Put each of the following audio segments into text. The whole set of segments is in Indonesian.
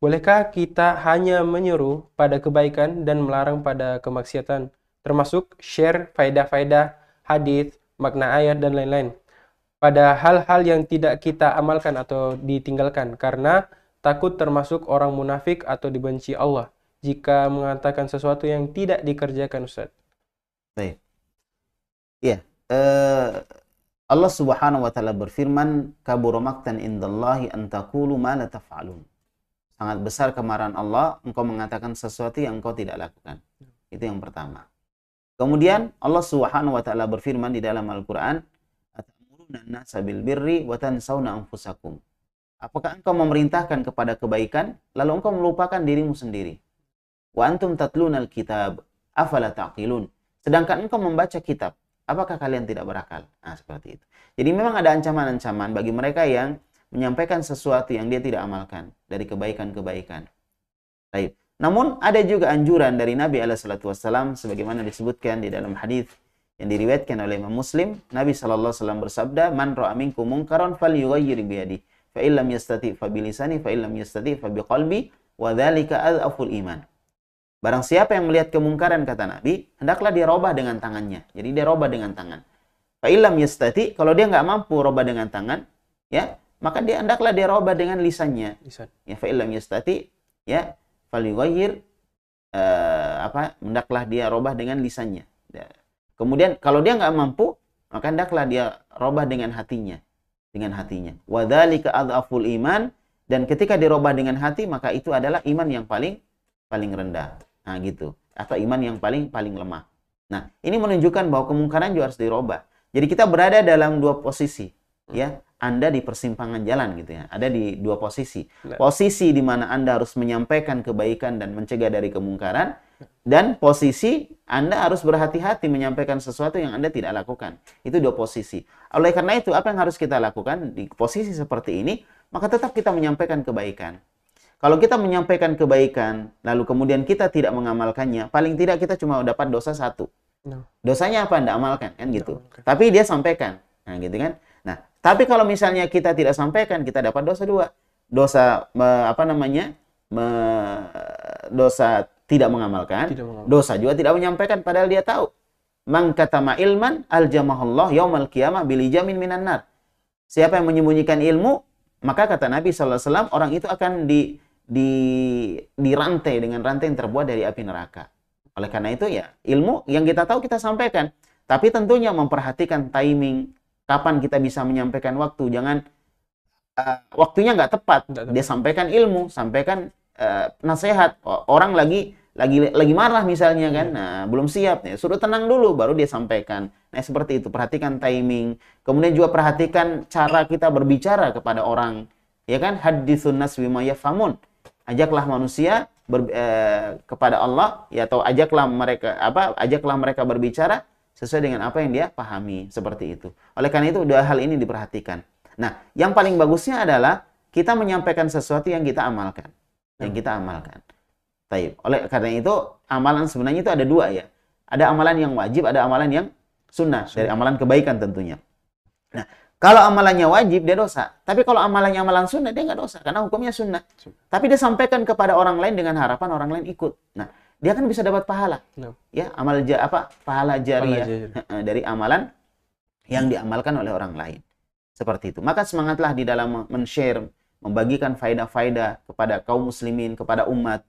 Bolehkah kita hanya menyuruh pada kebaikan dan melarang pada kemaksiatan, termasuk share faedah-faedah hadis, makna ayat, dan lain-lain, pada hal-hal yang tidak kita amalkan atau ditinggalkan, karena takut termasuk orang munafik atau dibenci Allah jika mengatakan sesuatu yang tidak dikerjakan, Ustaz? Baik. Iya. Eh, Allah Subhanahu wa taala berfirman, "Kabura maqtan indallahi an taqulu ma la taf'alun." Sangat besar kemarahan Allah engkau mengatakan sesuatu yang engkau tidak lakukan. Itu yang pertama. Kemudian Allah Subhanahu wa taala berfirman di dalam Al-Qur'an, "Atamuruna an-nasa bil birri wa tansawna anfusakum." Apakah engkau memerintahkan kepada kebaikan lalu engkau melupakan dirimu sendiri? Wa antum tatlunal kitab afala taqilun. Sedangkan engkau membaca kitab, apakah kalian tidak berakal? Nah, seperti itu. Jadi memang ada ancaman-ancaman bagi mereka yang menyampaikan sesuatu yang dia tidak amalkan dari kebaikan-kebaikan. Baik. Namun ada juga anjuran dari Nabi SAW sebagaimana disebutkan di dalam hadis yang diriwayatkan oleh Imam Muslim. Nabi SAW bersabda, "Man ra'a minkum munkaran falyughayyir bi yadihi, fa illam yastati' fa bi lisani, fa illam yastati' fa bi qalbi, wa dzalika adhaful iman." Barang siapa yang melihat kemungkaran, kata Nabi, hendaklah dia robah dengan tangannya. Jadi dia robah dengan tangan. Fa illam yastati', kalau dia nggak mampu robah dengan tangan, ya, maka dia hendaklah dia robah dengan lisannya. Ya, fa illam yastati, ya, falyughayyir, hendaklah dia robah dengan lisannya. Ya. Kemudian kalau dia nggak mampu, maka hendaklah dia robah dengan hatinya. Dengan hatinya. Wa dzalika adhaful iman, dan ketika dirobah dengan hati, maka itu adalah iman yang paling rendah. Nah, gitu. Atau iman yang paling lemah. Nah, ini menunjukkan bahwa kemungkaran juga harus dirobah. Jadi kita berada dalam dua posisi, ya. Anda di persimpangan jalan gitu ya. Ada di dua posisi. Posisi di mana Anda harus menyampaikan kebaikan dan mencegah dari kemungkaran, dan posisi Anda harus berhati-hati menyampaikan sesuatu yang Anda tidak lakukan. Itu dua posisi. Oleh karena itu, apa yang harus kita lakukan di posisi seperti ini? Maka tetap kita menyampaikan kebaikan. Kalau kita menyampaikan kebaikan, lalu kemudian kita tidak mengamalkannya, paling tidak kita cuma dapat dosa satu. Dosanya apa? Anda amalkan, kan gitu. Tapi dia sampaikan. Nah, gitu kan. Nah, tapi kalau misalnya kita tidak sampaikan, kita dapat dosa dua. Dosa dosa tidak mengamalkan, dosa juga tidak menyampaikan padahal dia tahu. Man katama ilman aljamahullah yaumal qiyamah bilijamin minan nar. Siapa yang menyembunyikan ilmu, maka kata Nabi SAW, orang itu akan dirantai dengan rantai yang terbuat dari api neraka. Oleh karena itu ya, ilmu yang kita tahu kita sampaikan. Tapi tentunya memperhatikan timing, kapan kita bisa menyampaikan waktu. Jangan waktunya nggak tepat. Dia sampaikan ilmu, sampaikan nasihat. Orang lagi marah misalnya kan, nah belum siap, ya suruh tenang dulu baru dia sampaikan. Nah seperti itu, perhatikan timing. Kemudian juga perhatikan cara kita berbicara kepada orang, ya kan, haditsun nas bima yafhamun. Ajaklah manusia kepada Allah, ya, atau ajaklah mereka berbicara sesuai dengan apa yang dia pahami, seperti itu. Oleh karena itu dua hal ini diperhatikan. Nah, yang paling bagusnya adalah kita menyampaikan sesuatu yang kita amalkan. Taib. Oleh karena itu, amalan sebenarnya itu ada dua ya. Ada amalan yang wajib, ada amalan yang sunnah. Dari amalan kebaikan tentunya. Nah, kalau amalannya wajib, dia dosa. Tapi kalau amalannya amalan sunnah, dia nggak dosa. Karena hukumnya sunnah. Tapi dia sampaikan kepada orang lain dengan harapan orang lain ikut. Nah, dia kan bisa dapat pahala. Ya, pahala jariyah dari amalan yang diamalkan oleh orang lain. Seperti itu. Maka semangatlah di dalam men-share, membagikan faedah-faedah kepada kaum muslimin, kepada umat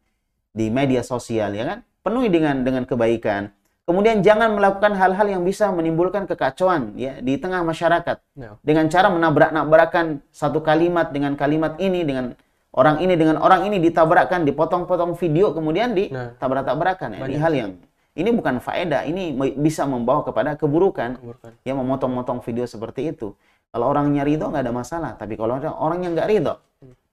di media sosial, ya kan? Penuhi dengan kebaikan. Kemudian jangan melakukan hal-hal yang bisa menimbulkan kekacauan ya di tengah masyarakat. Dengan cara menabrak-nabrakan satu kalimat dengan kalimat ini, dengan orang ini ditabrakkan, dipotong-potong video kemudian ditabrak-tabrakan. Ini hal yang ini bukan faedah, ini bisa membawa kepada keburukan. Ya, memotong-motong video seperti itu. Kalau orangnya ridho nggak ada masalah, tapi kalau orangnya nggak ridho,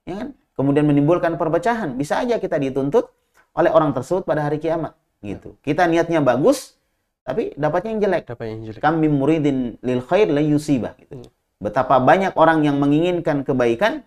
ya kan? Kemudian menimbulkan perpecahan, bisa aja kita dituntut oleh orang tersebut pada hari kiamat. Gitu. Kita niatnya bagus, tapi dapatnya yang jelek. Kam min muridin lil khair la yusibah. Gitu. Betapa banyak orang yang menginginkan kebaikan,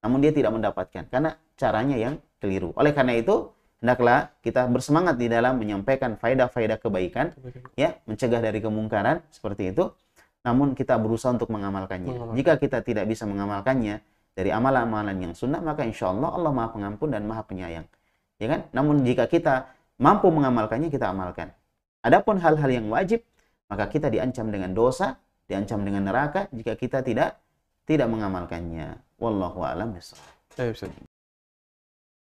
namun dia tidak mendapatkan karena caranya yang keliru. Oleh karena itu, hendaklah kita bersemangat di dalam menyampaikan faedah-faedah kebaikan, ya, mencegah dari kemungkaran seperti itu. Namun kita berusaha untuk mengamalkannya. Jika kita tidak bisa mengamalkannya, dari amalan-amalan yang sunnah, maka insya Allah Allah Maha Pengampun dan Maha Penyayang. Ya kan? Namun jika kita mampu mengamalkannya, kita amalkan. Adapun hal-hal yang wajib, maka kita diancam dengan dosa, diancam dengan neraka jika kita tidak mengamalkannya. Wallahu a'lam bishawab.